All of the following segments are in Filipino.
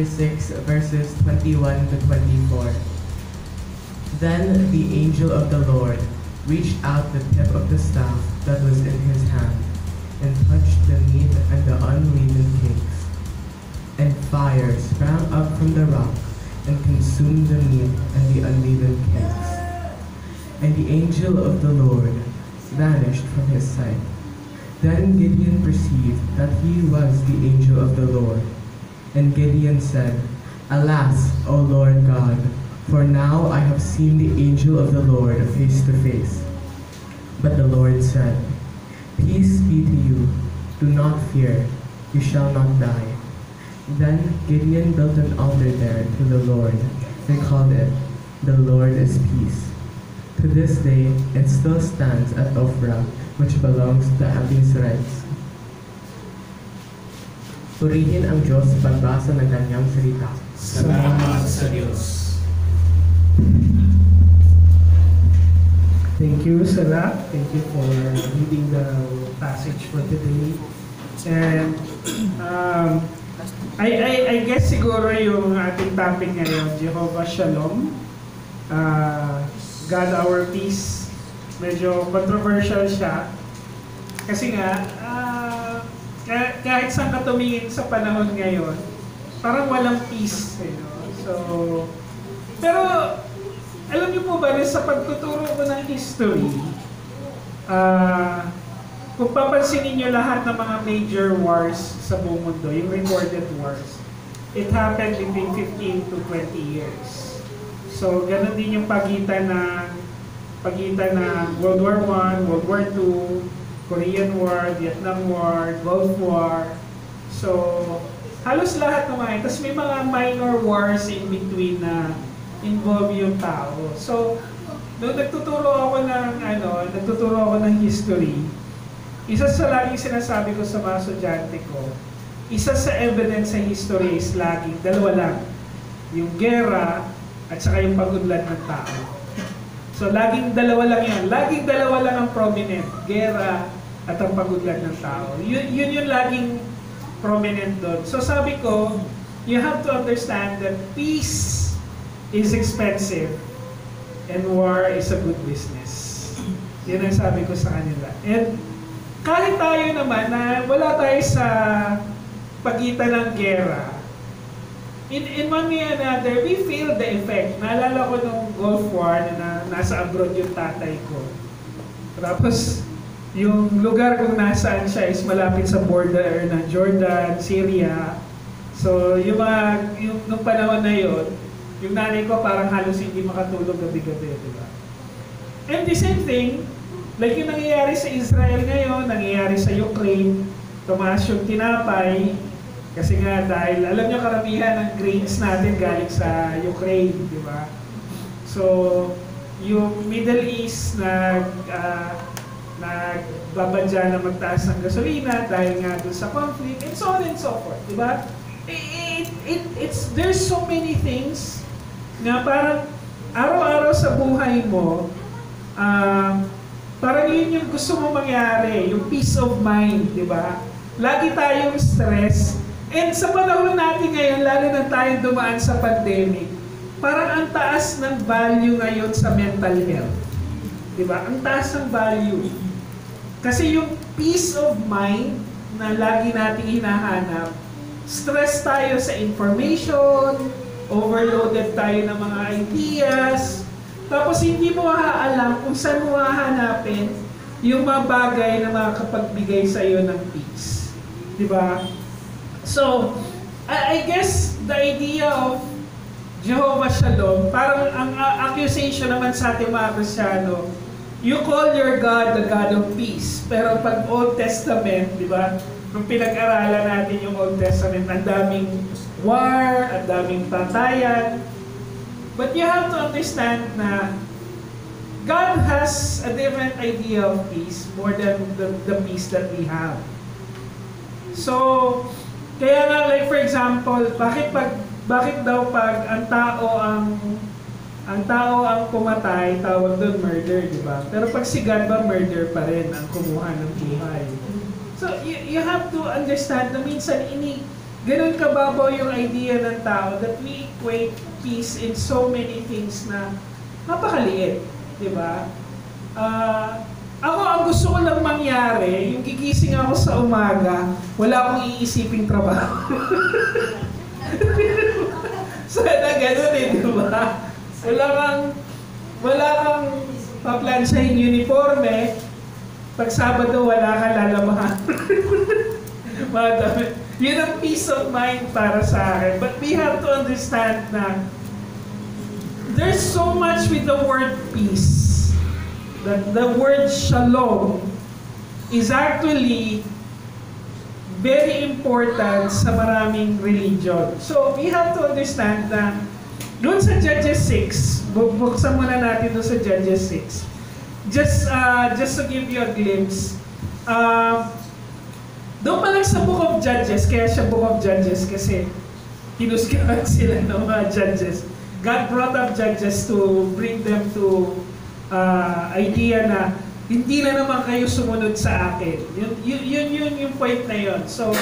chapter 6, verses 21 to 24. Then the angel of the Lord reached out the tip of the staff that was in his hand, and touched the meat and the unleavened cakes. And fire sprang up from the rock, and consumed the meat and the unleavened cakes. And the angel of the Lord vanished from his sight. Then Gideon perceived that he was the angel of the Lord. And Gideon said, Alas, O Lord God, for now I have seen the angel of the Lord face to face. But the Lord said, Peace be to you, do not fear, you shall not die. Then Gideon built an altar there to the Lord, and called it, The Lord is Peace. To this day, it still stands at Ophrah, which belongs to the Abiezrites. Purihin ang Diyos sa pagbasa ng kanyang salita. Salamat sa Diyos. Thank you, Salah. Thank you for reading the passage for today. And I guess siguro yung ating topic ngayon, Jehovah Shalom, God our peace. Medyo controversial siya. Kasi nga, kahit saan ka tumingin sa panahon ngayon, parang walang peace. You know? So, pero, alam niyo po ba, sa pagtuturo ko ng history, kung papansinin niyo lahat ng mga major wars sa buong mundo, yung recorded wars, it happened between 15 to 20 years. So, ganun din yung pagitan ng World War I, World War II, Korean War, Vietnam War, Gulf War. So, halos lahat ng mga, tapos may mga minor wars in between na involve yung tao. So, nung nagtuturo ako ng history, isa sa laging sinasabi ko sa mga estudyante ko, isa sa evidence sa history is laging dalawa lang. Yung gera at saka yung pag-unlad ng tao. So, laging dalawa lang yan. Laging dalawa lang ang prominent. Gera at ang pag-unlad ng tao. Yun yung laging prominent doon. So, sabi ko, you have to understand that peace is expensive and war is a good business. Yun ang sabi ko sa kanila. And kahit tayo naman na wala tayo sa pagitan ng gera, in one way or another, we feel the effect. Naalala ko nung Gulf War na nasa abroad yung tatay ko. Tapos, yung lugar kung nasaan siya is malapit sa border ng Jordan, Syria. So, nung panahon na yun, yung nanay ko parang halos hindi makatulog gabi-gabi, di ba? And the same thing, like yung nangyayari sa Israel ngayon, nangyayari sa Ukraine, tumaas yung tinapay, kasi nga dahil, alam nyo karamihan ng grains natin galing sa Ukraine, di ba? So, yung Middle East nagbabadya na magtaas ng gasolina dahil nga doon sa conflict, and so on and so forth, di ba? There's so many things na parang araw-araw sa buhay mo, parang yun yung gusto mo mangyari, yung peace of mind, di ba? Lagi tayong stress. And sa panahon natin ngayon, lalo na tayong dumaan sa pandemic, parang ang taas ng value ngayon sa mental health. Di ba? Ang taas ng value. Kasi yung peace of mind na lagi nating hinahanap, stress tayo sa information, overloaded tayo ng mga ideas, tapos hindi mo maaalam kung saan mo hahanapin yung mga bagay na makakapagbigay sa iyo ng peace. Di ba? So, I guess the idea of Jehovah Shalom, parang ang accusation naman sa ating mga Kristiyano, you call your God the God of peace. Pero pag Old Testament, di ba, nung pinag-aralan natin yung Old Testament, ang daming war, ang daming patayan. But you have to understand na God has a different idea of peace more than the peace that we have. So, kaya nga, like for example, bakit daw pag ang tao ang pumatay, tawag doon murder, di ba? Pero pag si God ba, murder pa rin ang kumuha ng buhay. So, you have to understand na minsan ganun kababaw yung idea ng tao that we equate peace in so many things na napakaliit, di ba? Ako, ang gusto ko lang mangyari, yung gigising ako sa umaga, wala akong iisiping trabaho. Sana ganun eh, di ba? Wala kang paplansyahin uniforme, pag Sabado wala kang lalabahan. Yun ang peace of mind para sa akin. But we have to understand na there's so much with the word peace. That the word shalom is actually very important sa maraming religion. So we have to understand na doon sa Judges 6, buksan muna natin doon sa Judges 6. Just to give you a glimpse, doon pa lang sa Book of Judges, kaya siya Book of Judges kasi hinusgahan sila ng mga judges. God brought up judges to bring them to idea na hindi na naman kayo sumunod sa akin. Yun yung point na yun. So,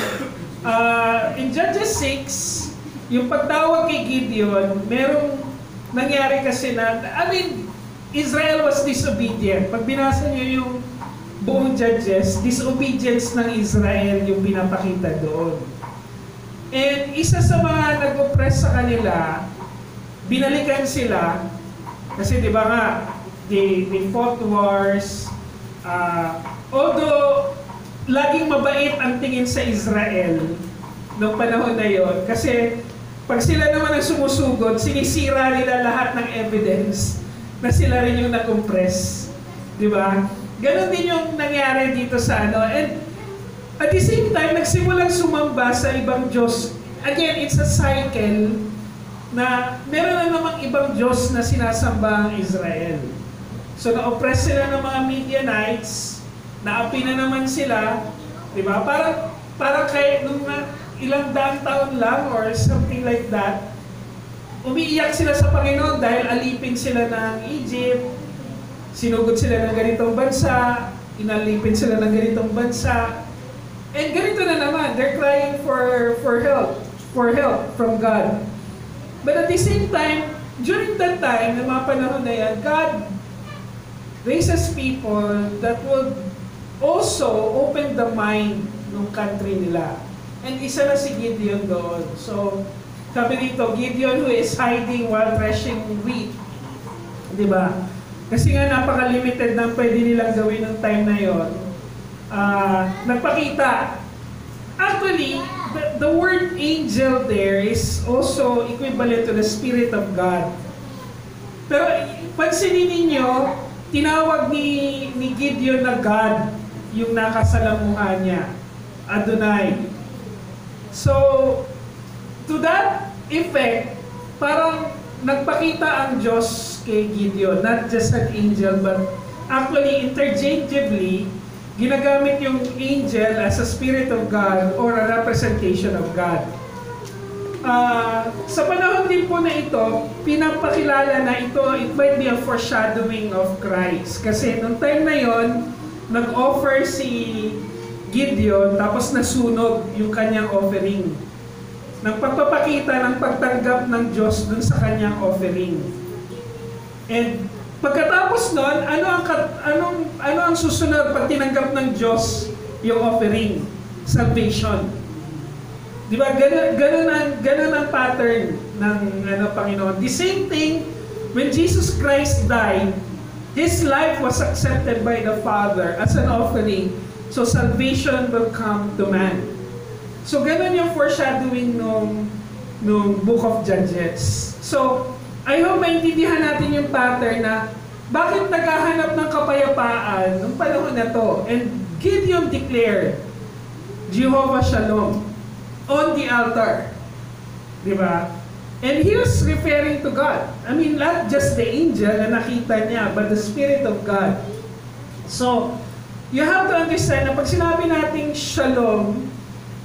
in Judges 6, yung pagtawag kay Gideon, merong nangyari kasi na, Israel was disobedient. Pag binasa niyo yung buong Judges, disobedience ng Israel yung pinapakita doon. And isa sa mga nag-oppress sa kanila, binalikan sila, kasi di ba nga, they fought wars, although laging mabait ang tingin sa Israel noong panahon na yon, kasi pag sila naman ang sumusugod, sinisira nila lahat ng evidence na sila rin yung nag-compress. Di ba? Ganon din yung nangyari dito sa ano. And at the same time, nagsimulang sumamba sa ibang Diyos. Again, it's a cycle na meron na namang ibang Diyos na sinasamba ang Israel. So na-oppress sila ng mga Midianites, naapi na naman sila, di ba? Parang kay nung ilang daang taon lang or something like that, umiiyak sila sa Panginoon dahil alipin sila ng Egypt, sinugod sila ng ganitong bansa, inalipin sila ng ganitong bansa, and ganito na naman, they're crying for help from God. But at the same time, during that time, ng mga panahon na yan, God raises people that will also open the mind ng country nila. And isa na si Gideon doon. So, sabi dito, Gideon who is hiding while threshing wheat. Di ba? Kasi nga napaka-limited na pwede nilang gawin ng time na yon. Nagpakita. Actually, the word angel there is also equivalent to the Spirit of God. Pero pansinin ninyo, tinawag ni Gideon na God yung nakasalamuhan niya, Adonai. So, to that effect, parang nagpakita ang Diyos kay Gideon, not just an angel, but actually interchangeably, ginagamit yung angel as a Spirit of God or a representation of God. Sa panahon din po na ito, pinapakilala na ito, it might be a foreshadowing of Christ. Kasi nung time na yon, nag-offer si Gideon, tapos nasunog yung kanyang offering. Nang pagpapakita ng pagtanggap ng Diyos dun sa kanyang offering. And pagkatapos nun, ano ang susunod pag tinanggap ng Diyos yung offering? Salvation. Di ba? Ganun ang pattern ng Panginoon. The same thing, when Jesus Christ died, His life was accepted by the Father as an offering. So salvation will come to man. So ganun yung foreshadowing nung Book of Judges. So, I hope maintindihan natin yung pattern na bakit naghahanap ng kapayapaan nung panahon na to. And Gideon declared, Jehovah Shalom, on the altar. Diba? And he was referring to God. I mean, not just the angel na nakita niya, but the Spirit of God. So, you have to understand na pag sinabi nating Shalom,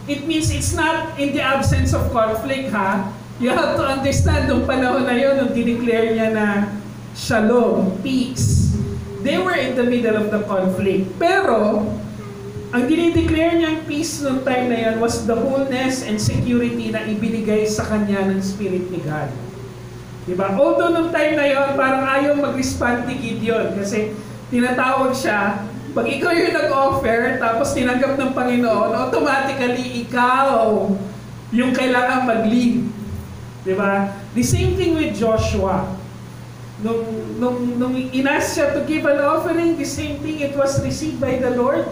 it means it's not in the absence of conflict, ha? You have to understand nung panahon na yun, nung dineclare niya na Shalom, peace. They were in the middle of the conflict. Pero, ang dinideclare niyang peace noong time na yan was the wholeness and security na ibinigay sa kanya ng Spirit ni God. Diba? Although noong time na yon parang ayaw mag-respond ni Gideon kasi tinatawag siya, pag ikaw yung nag-offer tapos tinanggap ng Panginoon, automatically ikaw yung kailangan mag-lead. Diba? The same thing with Joshua. Nung inas siya to give an offering, the same thing, it was received by the Lord.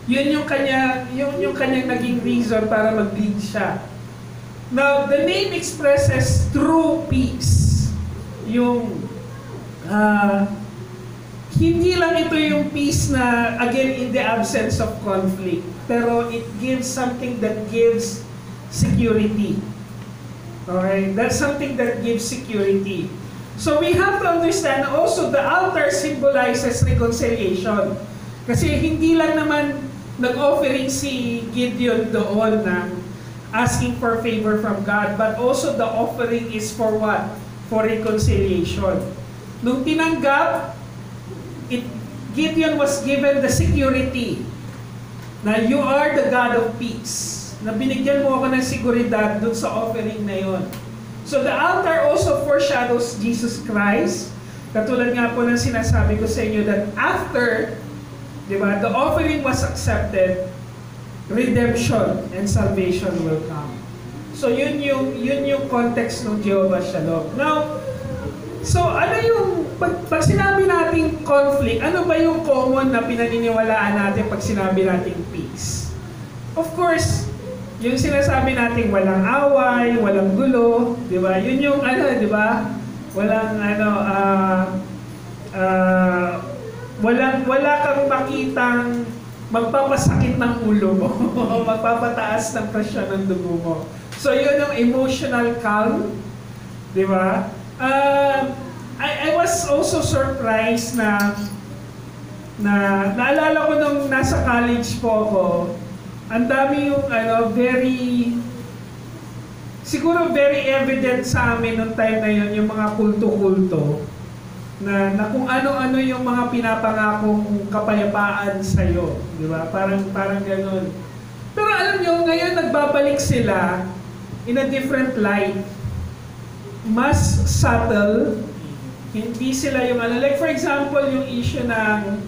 Yun yung kanyang naging reason para mag-lead siya. Now, the name expresses true peace. Yung hindi lang ito yung peace na, again, in the absence of conflict, pero it gives something that gives security. Okay? That's something that gives security. So we have to understand also the altar symbolizes reconciliation. Kasi hindi lang naman nag-offering si Gideon doon na asking for favor from God, but also the offering is for what? For reconciliation. Nung tinanggap, Gideon was given the security na you are the God of peace. Na binigyan mo ako ng seguridad dun sa offering na yon. So the altar also foreshadows Jesus Christ. Katulad nga po ng sinasabi ko sa inyo that after, di ba, the offering was accepted, redemption and salvation will come. So yun yung context ng Jehovah Shalom. Now, so ano yung, pag sinabi nating conflict, ano ba yung common na pinaniniwalaan natin pag sinabi nating peace? Of course, yung sinasabi nating walang away, walang gulo, di ba? Yun yung di ba? Walang wala kang makitang magpapasakit ng ulo mo, magpapataas ng presyon ng dugo mo. So yun yung emotional calm, di ba? I was also surprised na naalala ko nung nasa college po ako, ang dami yung siguro very evident sa amin nung time na yun, yung mga kulto-kulto na kung ano-ano yung mga pinapangakong kapayapaan sa'yo, di ba? Parang gano'n. Pero alam nyo, ngayon nagbabalik sila in a different light. Mas subtle, hindi sila yung like for example, yung issue ng,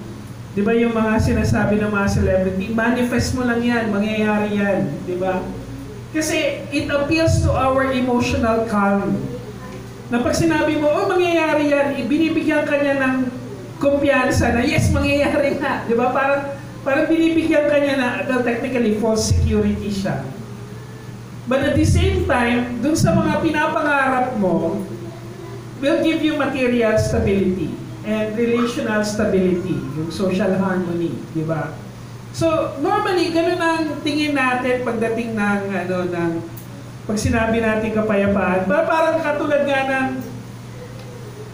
di ba yung mga sinasabi ng mga celebrity, manifest mo lang yan, mangyayari yan, di ba? Kasi it appeals to our emotional calm. Na pag sinabi mo, mangyayari yan, binibigyan ka niya ng kumpiyansa na, yes, mangyayari na, di ba? Parang binibigyan ka niya na, well, technically, false security siya. But at the same time, dun sa mga pinapangarap mo, will give you material stability and relational stability, yung social harmony, di ba? So, normally, ganun ang tingin natin pagdating ng pag sinabi natin kapayapaan. Parang katulad nga ng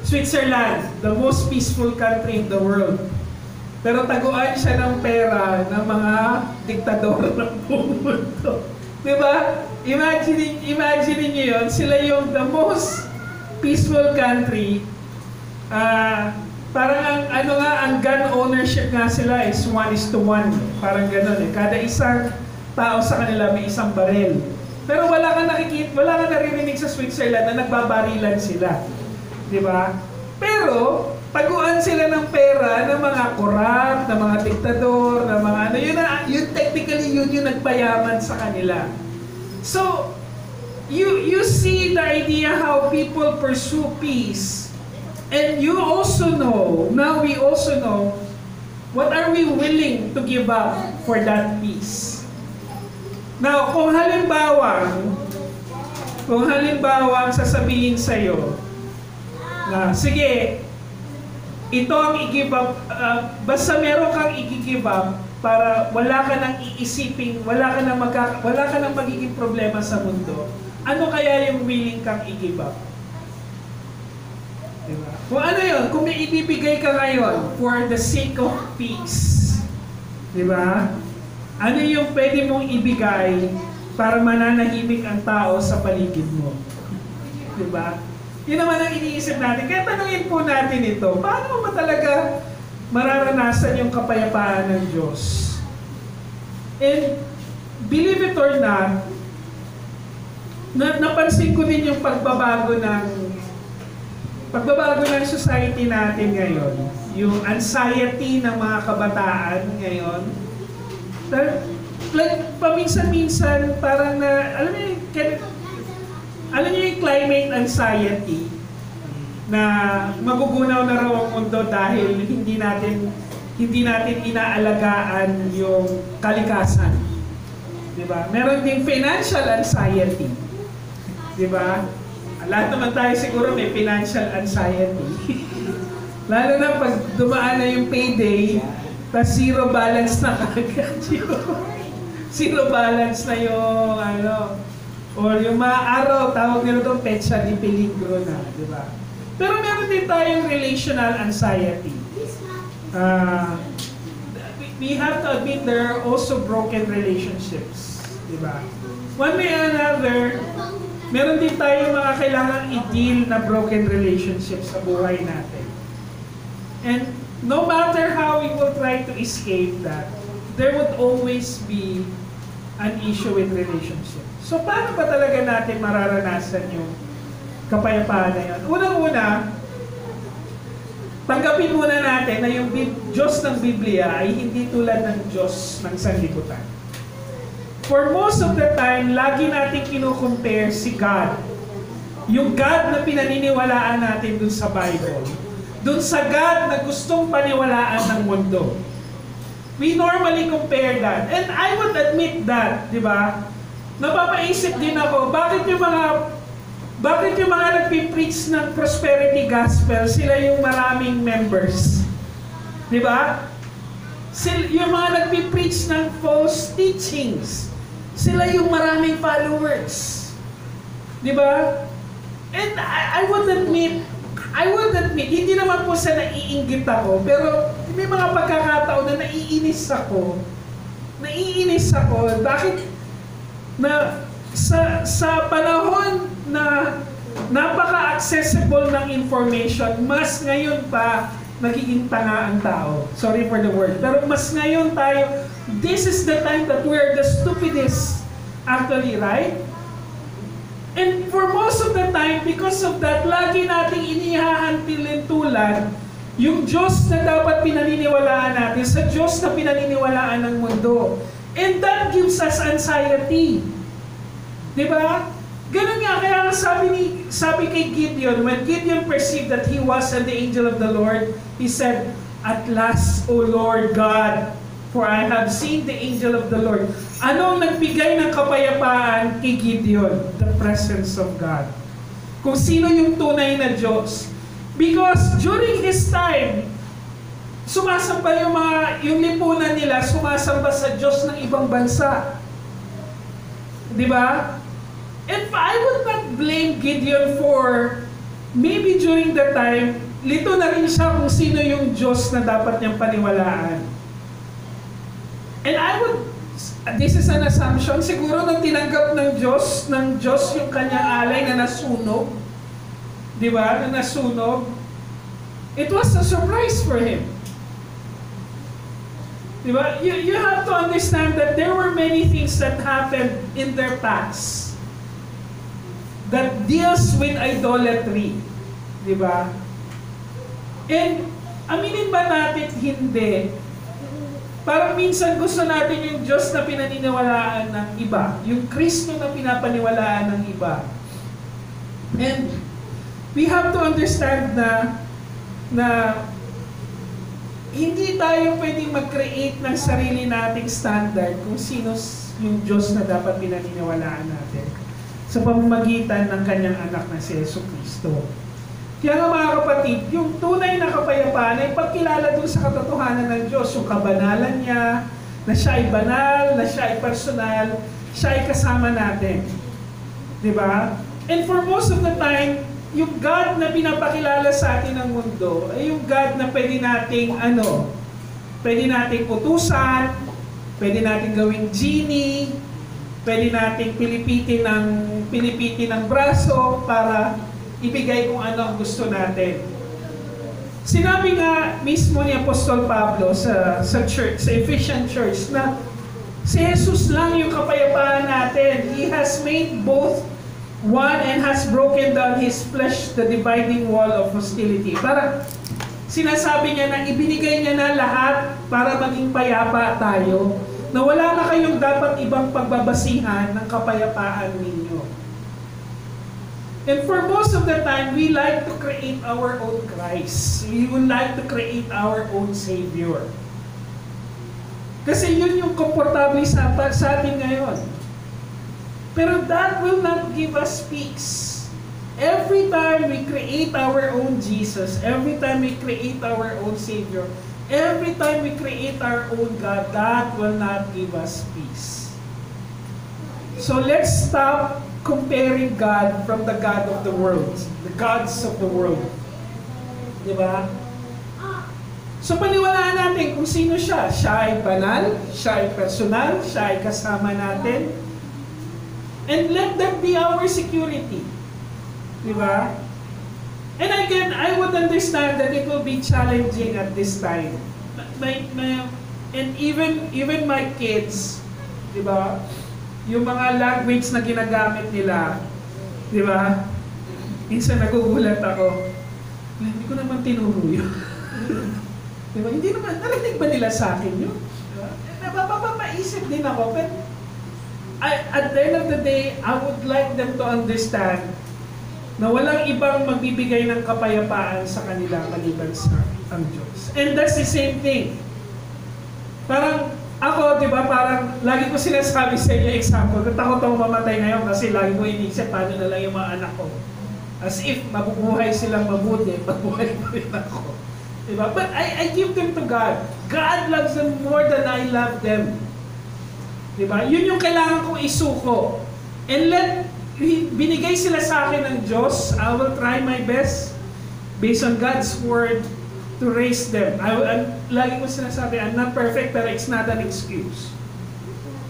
Switzerland, the most peaceful country in the world. Pero taguan siya ng pera ng mga diktador ng buong mundo. Di ba? Imagine niyo yun, sila yung the most peaceful country. Parang ang gun ownership nga sila is 1:1. Parang gano'n eh. Kada isang tao sa kanila may isang baril. Pero wala kang naririnig sa Switzerland na nagbabarilan sila. Di ba? Pero, taguan sila ng pera ng mga corrupt, ng mga diktador, ng mga yun technically yun yung nagpayaman sa kanila. So, you see the idea how people pursue peace. And you also know, now we also know, what are we willing to give up for that peace? Now, kung halimbawa sasabihin sa'yo na, sige, ito ang i-give up, basta meron kang i-give up para wala ka nang iisipin, wala ka nang magiging problema sa mundo, ano kaya yung willing kang i-give up? Diba? Kung ano yun, kung may ibibigay ka ngayon for the sake of peace, diba? Ano yung pwede mong ibigay para mananahimik ang tao sa paligid mo? Diba? Yun naman ang iniisip natin. Kaya tanungin po natin ito, paano mo ba talaga mararanasan yung kapayapaan ng Diyos? And believe it or not, napansin ko din yung pagbabago ng society natin ngayon. Yung anxiety ng mga kabataan ngayon. Like, paminsan-minsan, parang alam niyo yung climate anxiety na magugunaw na raw ang mundo dahil hindi natin inaalagaan yung kalikasan. Diba? Meron ding financial anxiety. Diba? Lahat naman tayo siguro may financial anxiety. Lalo na pag dumaan na yung payday, tas zero balance na kagad zero balance na yung or yung mga araw, tawag nila doon petsa di peligro na, di ba? Pero meron din tayong relational anxiety. We have to admit there are also broken relationships, di ba? One way or another, meron din tayong mga kailangang i-deal na broken relationships sa buhay natin. And no matter how we will try to escape that, there would always be an issue with relationship. So paano ba talaga natin mararanasan yung kapayapaan na yun? Unang-una, tanggapin muna natin na yung Diyos ng Biblia ay hindi tulad ng Diyos ng sanlibutan. For most of the time, lagi natin kino-compare si God. Yung God na pinaniniwalaan natin dun sa Bible. Dun sa God na gustong paniwalaan ng mundo. We normally compare that. And I would admit that, di ba? Napapaisip din ako, bakit yung mga nagpipreach ng prosperity gospel, sila yung maraming members? Di ba? Yung mga nagpipreach ng false teachings, sila yung maraming followers. Di ba? And I would admit, hindi naman po sa naiinggit ako, pero may mga pagkakataon na naiinis ako. Bakit na sa panahon na napaka-accessible ng information, mas ngayon pa nagiging tanga ang tao. Sorry for the word. Pero mas ngayon tayo, this is the time that we're the stupidest. Actually, right? And for most of the time, because of that, lagi nating inihahantilin tulad yung Diyos na dapat pinaniniwalaan natin sa Diyos na pinaniniwalaan ng mundo. And that gives us anxiety. Diba? Ganun nga, kaya sabi kay Gideon, when Gideon perceived that he was the angel of the Lord, he said, "At last, O Lord God, for I have seen the angel of the Lord." Ano ang nagbigay ng kapayapaan kay Gideon? The presence of God. Kung sino yung tunay na Diyos. Because during his time, sumasamba yung lipunan nila, sumasamba sa Diyos ng ibang bansa. Di ba? And I would not blame Gideon for, maybe during that time, lito na rin siya kung sino yung Diyos na dapat niyang paniwalaan. And this is an assumption, siguro nang tinanggap ng Diyos yung kanyang alay na nasunog, di ba, na nasunog, it was a surprise for him. Di ba? You have to understand that there were many things that happened in their past that deals with idolatry. Di ba? And aminin ba natin hindi? Parang minsan gusto natin yung Diyos na pinaniniwalaan ng iba, yung Kristo na pinapaniwalaan ng iba. And we have to understand na hindi tayo pwedeng mag-create ng sarili nating standard kung sino yung Diyos na dapat pinaniniwalaan natin sa pamamagitan ng kanyang anak na si Jesucristo. Kaya nga mga kapatid, yung tunay na kapayapaan ay pagkilala dun sa katotohanan ng Diyos, yung kabanalan niya, na siya ay banal, na siya ay personal, siya ay kasama natin. Diba? And for most of the time, yung God na pinapakilala sa atin ng mundo ay yung God na pwede nating utusan, pwede nating gawing genie, pwede nating pilipitin ng braso para ibigay kung ano ang gusto natin. Sinabi nga mismo ni Apostol Pablo sa church, sa Ephesian church, na Si Jesus lang yung kapayapaan natin. He has made both one and has broken down His flesh, the dividing wall of hostility. Parang sinasabi niya na ibinigay niya na lahat para maging payapa tayo, na wala na kayong dapat ibang pagbabasihan ng kapayapaan ninyo. And for most of the time, we like to create our own Christ. We would like to create our own Savior. Kasi yun yung komportable sa atin ngayon. Pero that will not give us peace. Every time we create our own Jesus, every time we create our own Savior, every time we create our own God, that will not give us peace. So let's stop comparing God from the God of the world, the gods of the world. Diba? So paniwalaan natin kung sino siya. Siya ay banal, siya ay personal, siya ay kasama natin. And let that be our security. Diba? And again, I would understand that it will be challenging at this time. And even my kids, diba? Yung mga language na ginagamit nila, diba? Minsan nagugulat ako, hindi ko naman tinuro yun. Diba? Hindi naman, narinig ba nila sa akin yun? Diba? Napapaisip din ako, but at the end of the day, I would like them to understand na walang ibang magbibigay ng kapayapaan sa kanila maliban sa ang Diyos. And that's the same thing. Parang ako, di ba, parang lagi ko sinasabi sa inyo example, takot akong mamatay ngayon kasi lagi ko inisip paano na lang yung mga anak ko. As if mabubuhay silang mabuti, mabuhay pa rin ako. Diba? But I give them to God. God loves them more than I love them. Diba? Yun yung kailangan kong isuko. And binigay sila sa akin ng Diyos. I will try my best based on God's word to raise them. Lagi ko sinasabi, I'm not perfect, pero it's not an excuse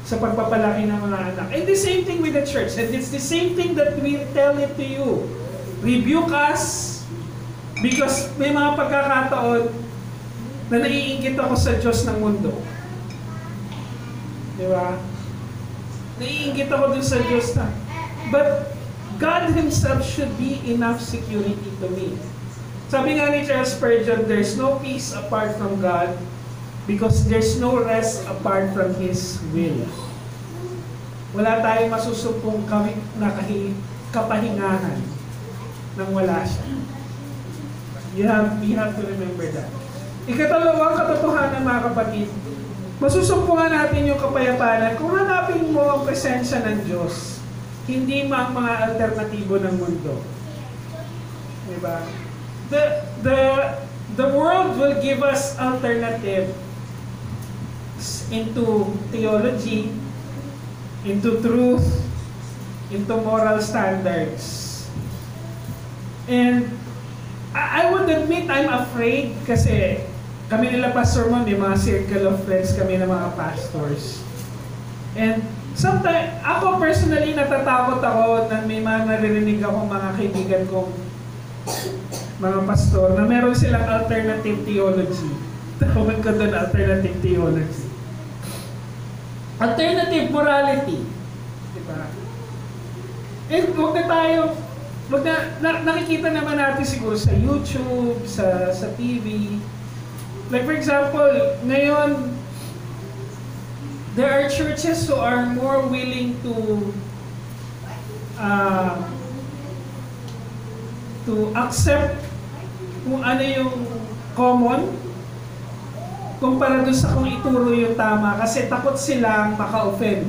sa pagpapalaki ng mga anak. And the same thing with the church. And it's the same thing that we tell it to you. Rebuke us because may mga pagkakataon na naiinggit ako sa Diyos ng mundo. Di ba? Naiinggit ako dun sa Diyos na. But God Himself should be enough security to me. Sabi nga ni Charles Spurgeon, there's no peace apart from God because there's no rest apart from His will. Wala tayong masusupong kapahingahan nang wala siya. We have to remember that. Ikatalawang katotohanan, mga kapatid, masusumpungan natin yung kapayapaan kung hanapin mo ang presensya ng Diyos, hindi mga alternatibo ng mundo. Diba? The world will give us alternatives into theology, into truth, into moral standards. And I would admit I'm afraid kasi kami nila Pastor Mon, may mga circle of friends kami na mga pastors. And sometimes, ako personally natatakot ako na may mga naririnig akong mga kaibigan kong mga pastor na meron silang alternative theology. Tawag ko doon alternative theology. Alternative morality. Diba? And nakikita naman natin siguro sa YouTube, sa TV. Like for example, ngayon, there are churches who are more willing to accept kung ano yung common kumpara doon sa kung ituro yung tama kasi takot silang maka-offend.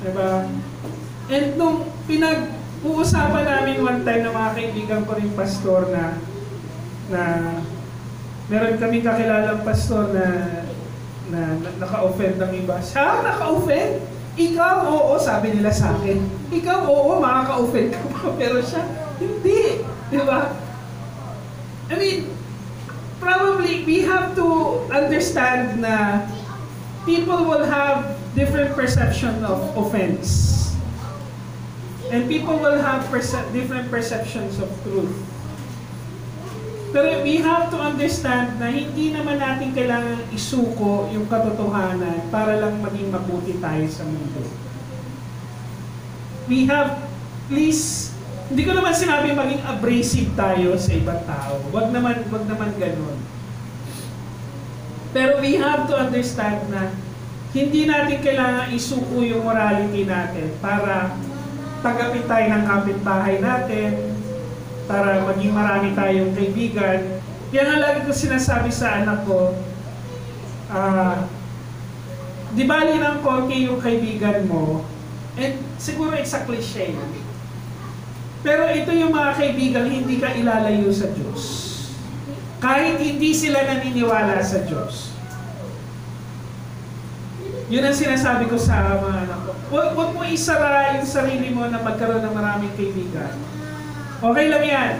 Diba? And nung pinag-uusapan namin one time ng mga kaibigan ko rin pastor na meron kaming kakilalang pastor na naka-offend ng iba. Siya naka-offend? Ikaw, oo, sabi nila sa akin. Ikaw, oo, makaka-offend ka pa. Pero siya, hindi. Di ba? I mean, probably we have to understand na people will have different perception of offense. And people will have different perceptions of truth. Pero we have to understand na hindi naman natin kailangan isuko yung katotohanan para lang maging mabuti tayo sa mundo. We have, please, hindi ko naman sinabi maging abrasive tayo sa ibang tao. Wag naman ganun. Pero we have to understand na hindi natin kailangan isuko yung morality natin para tagapin tayo ng kapitbahay natin, para maging marami tayong kaibigan. Yan ang lagi ko sinasabi sa anak ko, di bali ng konti yung kaibigan mo, and siguro it's a cliche. Pero ito yung mga kaibigan, hindi ka ilalayo sa Diyos. Kahit hindi sila naniniwala sa Diyos. Yun ang sinasabi ko sa mga anak ko. Huwag mo isara yung sarili mo na magkaroon ng maraming kaibigan. Okay lang yan.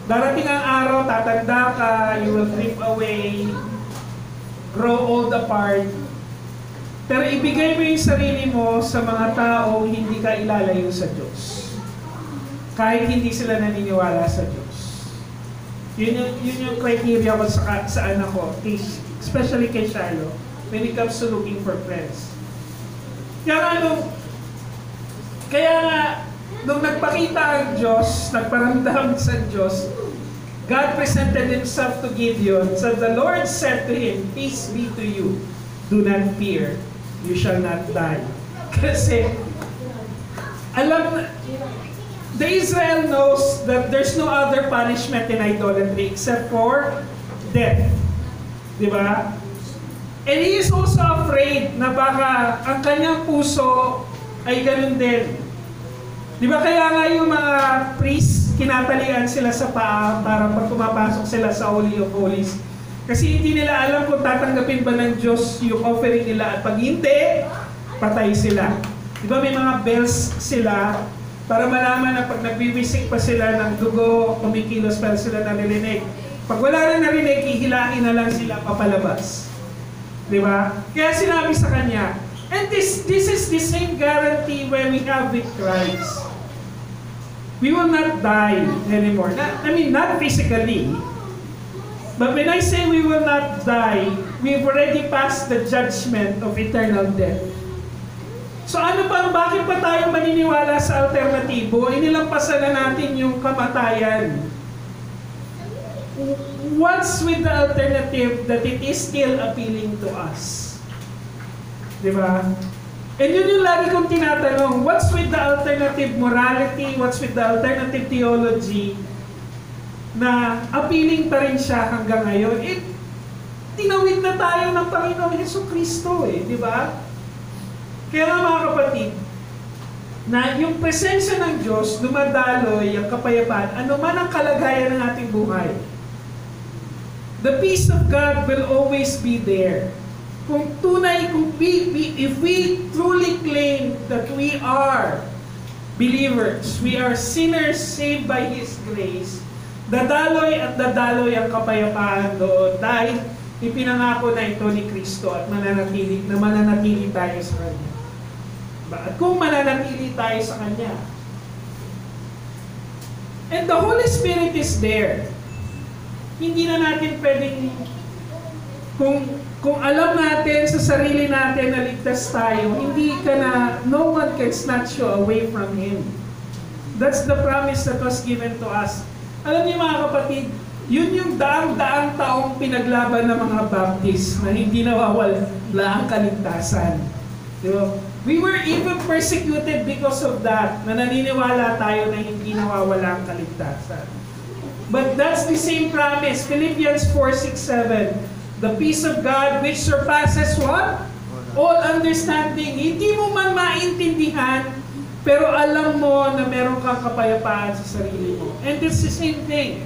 Darating ang araw, tatanda ka, you will drift away, grow old apart. Pero ibigay mo yung sarili mo sa mga taong hindi ka ilalayo sa Diyos. Kahit hindi sila naniniwala sa Diyos. Yun yung criteria ko sa anak ko, especially kay Shiloh, when it comes to looking for friends. Kaya nga, nung nagpakita ang Diyos, nagparamdam sa Diyos, God presented Himself to Gideon. So the Lord said to him, "Peace be to you. Do not fear. You shall not die." Kasi, the Israel knows that there's no other punishment in idolatry except for death. Diba? And he is also afraid na baka ang kanyang puso ay ganun din. Di ba kaya nga yung mga priests, kinatalian sila sa paa para pag pumapasok sila sa Holy of Holies. Kasi hindi nila alam kung tatanggapin ba ng Diyos yung offering nila at pag hindi, patay sila. Di ba may mga bells sila para malaman na pag nagbibisik pa sila ng dugo, kumikilos para sila naririnig. Pag wala na narinig, ihilain na lang sila papalabas. Di ba? Kaya sinabi sa kanya, and this is the same guarantee when we have with Christ. We will not die anymore. Not physically. But when I say we will not die, we've already passed the judgment of eternal death. So bakit pa tayo maniniwala sa alternatibo? Inilampasan na natin yung kamatayan. What's with the alternative that it is still appealing to us? Diba? And yun yung lagi kong tinatanong, what's with the alternative morality, what's with the alternative theology na appealing pa rin siya hanggang ngayon? Tinawid na tayo ng Panginoong Jesucristo di ba? Kaya nga mga kapatid, na yung presensya ng Diyos, dumadaloy ang kapayapaan, ano man ang kalagayan ng ating buhay. The peace of God will always be there. If we truly claim that we are believers, we are sinners saved by His grace, dadaloy at dadaloy ang kapayapaan doon dahil ipinangako na ito ni Kristo at mananatili tayo sa Kanya. At kung mananatili tayo sa Kanya, and the Holy Spirit is there, hindi na natin pwedeng, kung alam natin sa sarili natin na ligtas tayo, no one can snatch you away from Him. That's the promise that was given to us. Alam niyo mga kapatid, yun yung daang-daang taong pinaglaban ng mga Baptist na hindi nawawala ang kaligtasan. Diba? We were even persecuted because of that, na naniniwala tayo na hindi nawawala ang kaligtasan. But that's the same promise. Philippians 4:6-7. The peace of God which surpasses what? All understanding. Hindi mo man maintindihan, pero alam mo na meron kang kapayapaan sa sarili mo. And it's the same thing.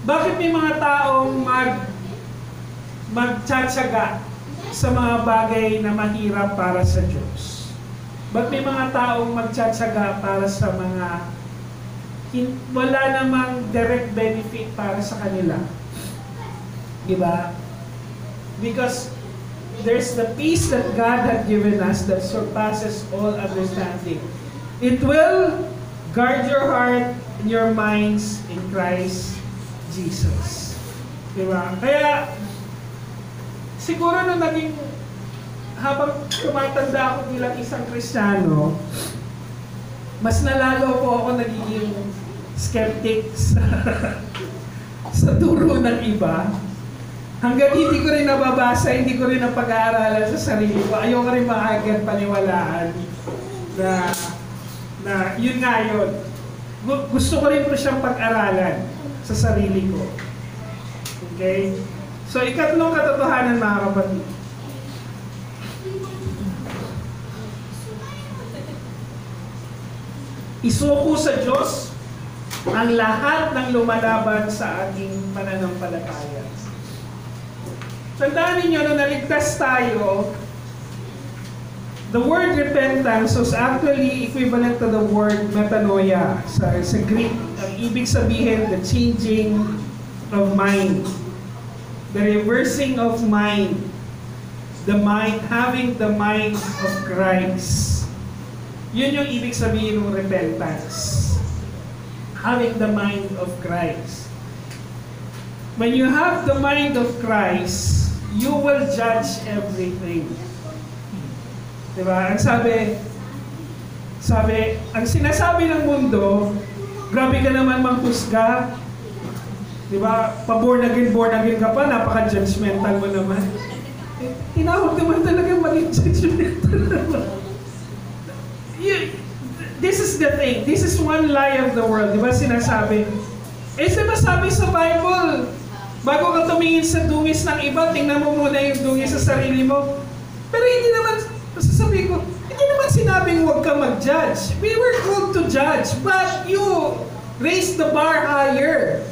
Bakit may mga taong magtsatsaga sa mga bagay na mahirap para sa Diyos? Ba't may mga taong magtsatsaga para sa mga wala namang direct benefit para sa kanila? Diba? Because there's the peace that God had given us that surpasses all understanding. It will guard your heart and your minds in Christ Jesus. Diba? Kaya, siguro nung habang tumatanda ako bilang isang Kristiyano, mas nalalo po ako nagiging skeptic sa turo ng iba. Hanggang hindi ko rin nababasa, hindi ko rin napag-aaralan sa sarili ko. Ayoko rin maagad paniwalaan na yun nga yun. Gusto ko rin po siyang pag-aralan sa sarili ko. Okay? So, ikatlong katotohanan, mga kapatid. Isuko sa Diyos ang lahat ng lumalaban sa ating pananampalataya. Tandaan ninyo, nung naligtas tayo, the word repentance was actually equivalent to the word metanoia. Sa Greek, ang ibig sabihin, the changing of mind. The reversing of mind. Having the mind of Christ. Yun yung ibig sabihin ng repentance. Having the mind of Christ. When you have the mind of Christ, you will judge everything. Diba? Ang sabi, ang sinasabi ng mundo, grabe ka naman manghusga. Diba? Born again ka pa, napaka-judgmental mo naman. Tinawag naman talaga maging judgmental naman. This is the thing. This is one lie of the world. Diba sinasabi? Diba sabi sa Bible, bago ka tumingin sa dungis ng iba, tingnan mo muna yung dungis sa sarili mo. Pero hindi naman, sasabihin ko, hindi naman sinabing huwag ka mag-judge. We were called to judge, but you raise the bar higher.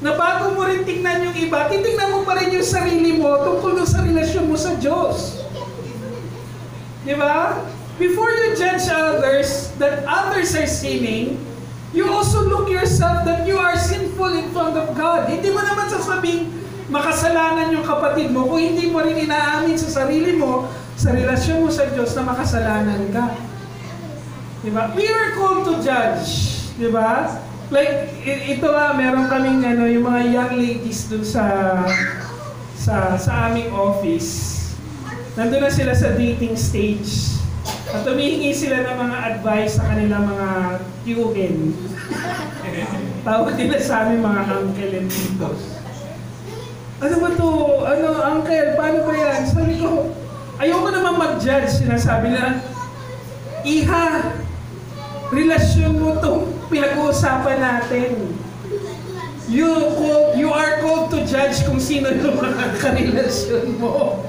Na bago mo rin tingnan yung iba, titingnan mo pa rin yung sarili mo tungkol sa relasyon mo sa Diyos. Diba? Before you judge others, that others are sinning, you also look yourself that you are sinful in front of God. Hindi mo naman sasabing makasalanan yung kapatid mo kung hindi mo rin inaamin sa sarili mo, sa relasyon mo sa Diyos na makasalanan ka. Diba? We are called to judge. Diba? Like, ito meron kaming yung mga young ladies dun sa aming office. Nandun na sila sa dating stage. At humihingi sila ng mga advice sa kanilang mga tiyuhin. Tawag nila sa amin mga uncle and titos. Ano ba to? Uncle, paano ba yan? Sabi ko, ayoko naman mag-judge. Sinasabi nila, Iha, relasyon mo itong pinag-uusapan natin. You are called to judge kung sino yung mga karelasyon mo.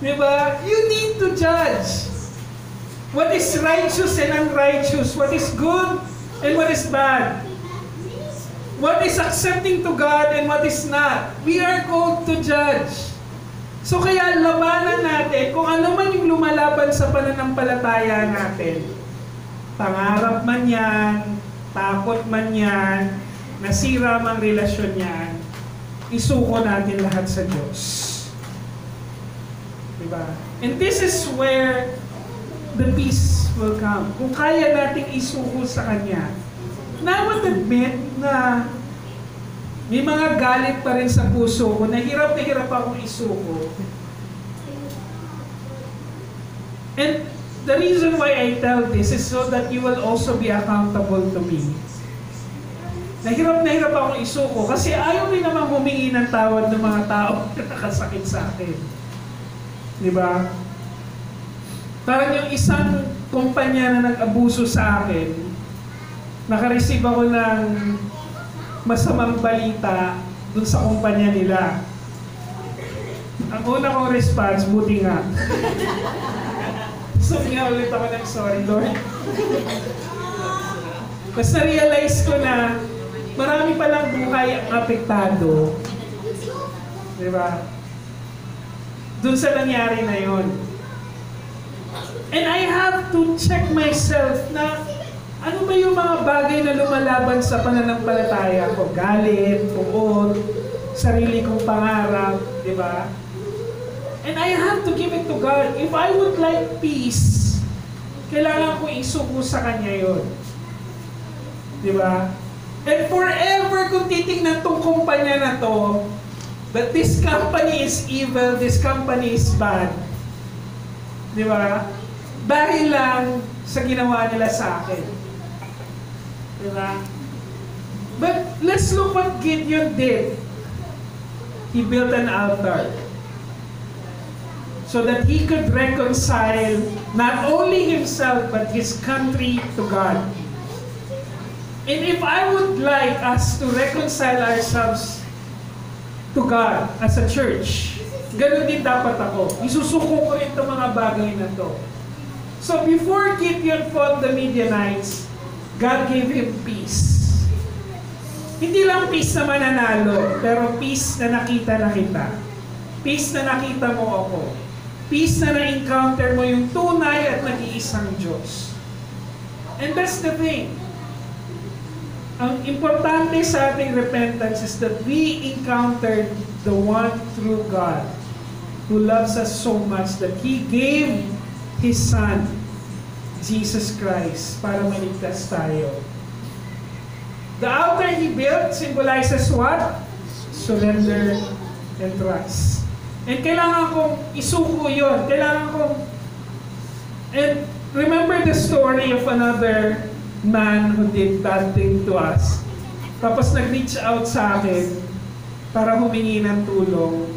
Diba? You need to judge. What is righteous and unrighteous? What is good and what is bad? What is accepting to God and what is not? We are called to judge. So kaya labanan natin kung ano man yung lumalaban sa pananampalataya natin. Pangarap man yan, takot man yan, nasira mang relasyon yan, isuko natin lahat sa Diyos. Diba? And this is where the peace will come. Kung kaya nating isuko sa Kanya. Na I would admit na may mga galit pa rin sa puso ko, na hirap akong isuko. And the reason why I tell this is so that you will also be accountable to me. Na hirap akong isuko kasi ayaw rin naman humingi ng tawad ng mga tao na nakasakit sa akin. Diba? Parang yung isang kumpanya na nag-abuso sa akin, nakareceive ako ng masamang balita dun sa kumpanya nila. Ang una kong response, buti nga. So nga ulit ako ng sorry, Lord. Mas na-realize ko na marami palang buhay ang apektado. Diba? Dun sa nangyari na yon. And I have to check myself na ano ba yung mga bagay na lumalaban sa pananampalataya ko? Galit, puot, sarili kong pangarap, di ba? And I have to give it to God. If I would like peace, kailangan ko isuko sa Kanya yon. Di ba? And forever kung titingnan tong kumpanya na to, that this company is evil, this company is bad. Di ba? Dahil lang sa ginawa nila sa akin. Di ba? But let's look what Gideon did. He built an altar so that he could reconcile not only himself but his country to God. And if I would like us to reconcile ourselves to God as a church, ganun din dapat ako. Isusuko ko rin itong mga bagay na to. So before Gideon fought the Midianites, God gave him peace. Hindi lang peace na mananalo, pero peace na nakita na kita. Peace na nakita mo ako. Peace na na-encounter mo yung tunay at nag-iisang Diyos. And that's the thing. Ang importante sa ating repentance is that we encountered the one true God who loves us so much that He gave His Son, Jesus Christ, para maligtas tayo. The altar He built symbolizes what? Surrender and trust. And kailangan kong isuko yun. Kailangan kong... And remember the story of another man who did bad thing to us. Tapos nag-reach out sa akin para humingi ng tulong.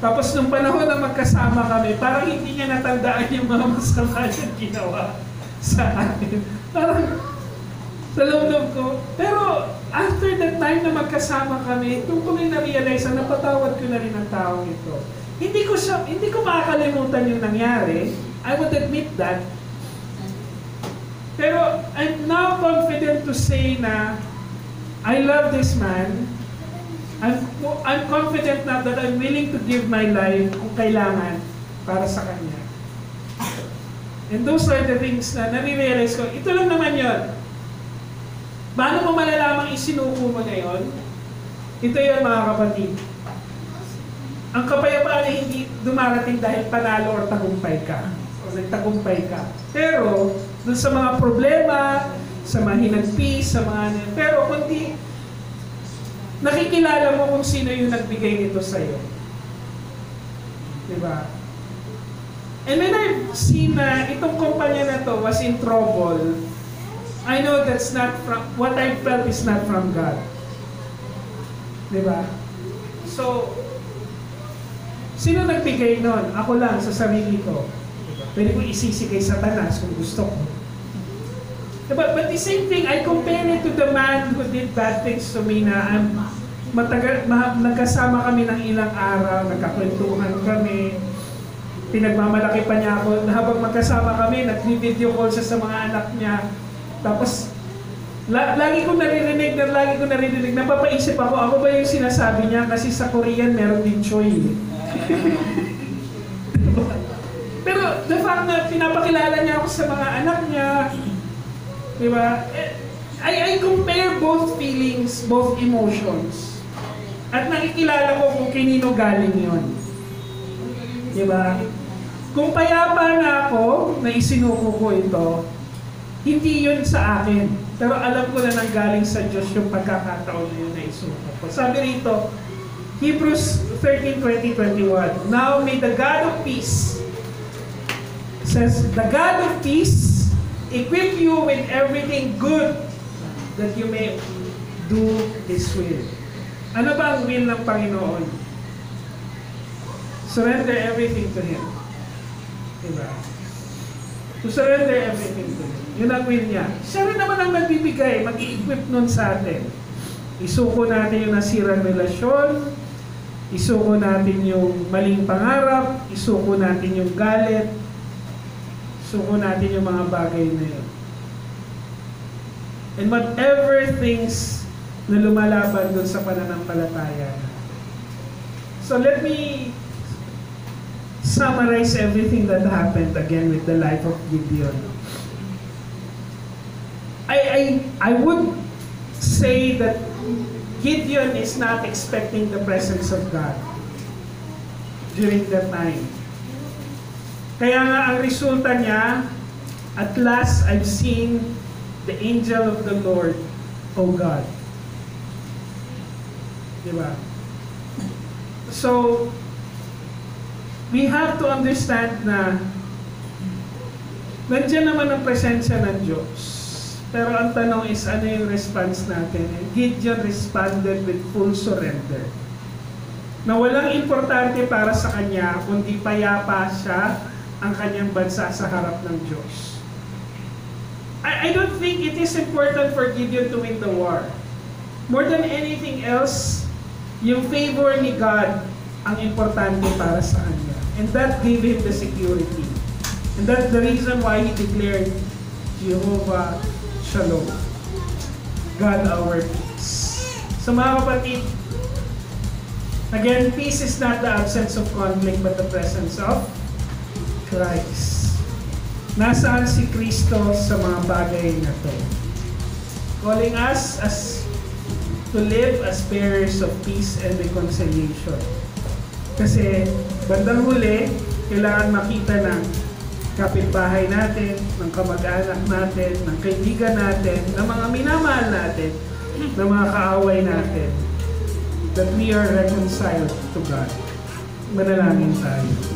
Tapos nung panahon na magkasama kami, parang hindi niya natandaan yung mga masama niya ginawa sa akin. Parang sa loob ko. Pero after that time na magkasama kami, doon ko rin na-realize na napatawad ko na rin ang taong ito. Hindi ko makakalimutan yung nangyari. I would admit that. Pero I'm now confident to say na I love this man. I'm confident na that I'm willing to give my life kung kailangan para sa kanya. And those are the things na nare-realize ko. Ito lang naman yun. Paano mo malalamang isinuko mo na yun? Ito yun mga kapatid. Ang kapayapaan ay hindi dumarating dahil panalo or tagumpay ka. O nagtagumpay ka. Pero, dun sa mga problema, sa mga hinagpis, sa mga... Pero kundi, nakikilala mo kung sino yung nagbigay nito sa'yo. Diba? And when I've seen na itong kumpanya na to was in trouble, I know that's not from... What I felt is not from God. Diba? So, sino nagbigay nun? Ako lang, sa sarili ko. Pwede ko isisi kay Satanas kung gusto ko. But the same thing, I compare it to the man who did bad things to me na nagkasama kami ng ilang araw, nagkakwentuhan kami, pinagmamalaki pa niya ako, habang magkasama kami, nag-video call siya sa mga anak niya. Tapos, lagi ko naririnig, napapaisip ako ba yung sinasabi niya? Kasi sa Korean, meron din choy. Pero the fact na pinapakilala niya ako sa mga anak niya, diba? I compare both feelings, both emotions. At nakikilala ko kung kanino galing yon. Diba? Kung payapa na ako, na isinuko ko ito, hindi yun sa akin. Pero alam ko na nanggaling sa Diyos yung pagkakataon na yun na isuko ko. Sabi rito, Hebrews 13:20-21, now may the God of peace, says, the God of peace equip you with everything good that you may do His will. Ano ba ang will ng Panginoon? Surrender everything to Him. Diba? To surrender everything to Him. Yun ang will niya. Siya rin naman ang nagbibigay, mag-i-equip nun sa atin. Isuko natin yung nasirang relasyon, isuko natin yung maling pangarap, isuko natin yung galit, isuko natin yung mga bagay na yun. And whatever things na lumalaban dun sa pananampalataya. So let me summarize everything that happened again with the life of Gideon. I would say that Gideon is not expecting the presence of God during that time. Kaya nga ang resulta niya, at last I've seen the angel of the Lord O God. Diba? So, we have to understand na nandiyan naman ang presensya ng Diyos. Pero ang tanong is, ano yung response natin? And Gideon responded with full surrender. Na walang importante para sa kanya, kundi payapa siya ang kanyang bansa sa harap ng Diyos. I don't think it is important for Gideon to win the war. More than anything else, yung favor ni God ang importante para sa kanya. And that gave him the security. And that's the reason why he declared, Jehovah Shalom, God our peace. So mga kapatid, again, peace is not the absence of conflict but the presence of Christ. Nasaan si Kristo sa mga bagay na to? Calling us as to live as bearers of peace and reconciliation. Kasi bandang huli, kailangan makita ng kapitbahay natin, ng kamag-anak natin, ng kaibigan natin, ng mga minamahal natin, ng mga kaaway natin, that we are reconciled to God. Manalangin tayo.